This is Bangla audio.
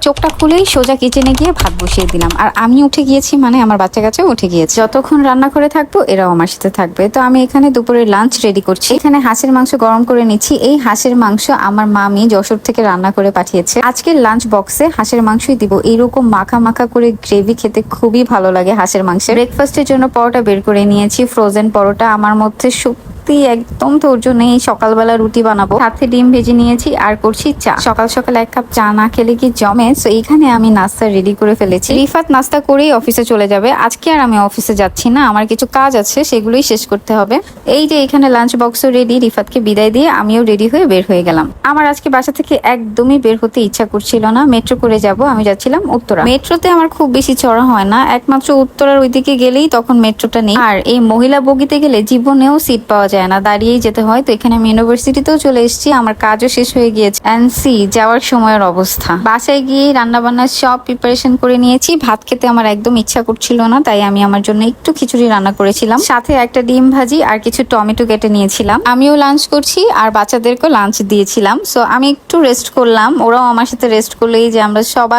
চোখটা খুলেই সোজা কিচেনে গিয়ে ভাত বসিয়ে দিলাম। আর আমি উঠে গিয়েছি মানে আমার বাচ্চা কাচ্চা উঠে গিয়েছে। যতক্ষণ রান্না করে থাকবো এরাও আমার সাথে থাকবে। তো আমি এখানে দুপুরের লাঞ্চ রেডি করছি। এখানে হাঁসের মাংস গরম করে নিচ্ছি। এই হাঁসের মাংস আমার মামি যশোর থেকে রান্না করে পাঠিয়েছে। আজকের লাঞ্চ বক্সে হাঁসের মাংসই দিব। এইরকম মাখা মাখা করে গ্রেভি খেতে খুবই ভালো লাগে হাঁসের মাংসের। ব্রেকফাস্টের জন্য পরোটা বের করে নিয়েছি, ফ্রোজেন পরোটা। আমার মধ্যে একদম ধৈর্য নেই, সকালবেলা রুটি বানাবো, সাথে ডিম ভেজে নিয়েছি আর করছি চা। সকাল সকাল এক কাপ চা না খেলে কি জমে? তো এইখানে আমি নাস্তা রেডি করে ফেলেছি। রিফাত নাস্তা করেই অফিসে চলে যাবে। আজকে আর আমি অফিসে যাচ্ছি না, আমার কিছু কাজ আছে, সেগুলোই শেষ করতে হবে। এই যে এখানে লাঞ্চ বক্সও রেডি। রিফাতকে বিদায় দিয়ে আমিও রেডি হয়ে বের হয়ে গেলাম। আমার আজকে বাসা থেকে একদমই বের হতে ইচ্ছা করছিল না। মেট্রো করে যাব। আমি যাচ্ছিলাম উত্তরা। মেট্রোতে আমার খুব বেশি চড়া হয় না, একমাত্র উত্তরার ওইদিকে গেলেই তখন মেট্রোটা নেই। আর এই মহিলা বগিতে গেলে জীবনেও সিট পাওয়া যায় না, দাঁড়িয়েই যেতে হয়। তো এখানে আমি ইউনিভার্সিটিতেও চলে এসেছি, আমার কাজও শেষ হয়ে গিয়েছে। এনসি যাওয়ার সময়ের অবস্থা। বাসায় গিয়ে রান্না বান্নার সব প্রিপারেশন করে নিয়েছি। ভাত খেতে আমার একদম ইচ্ছা করছিল না, তাই আমি আমার জন্য একটু খিচুড়ি রান্না করেছিলাম, সাথে একটা ডিম ভাজি আর কিছু টমেটো কেটে নিয়েছিলাম। আমিও লাঞ্চ করছি আর বাচ্চাদেরকেও লাঞ্চ দিয়েছিলাম। সো আমি একটু রেস্ট করলাম, ওরাও আমার সাথে রেস্ট করলেই যে আমরা সবাই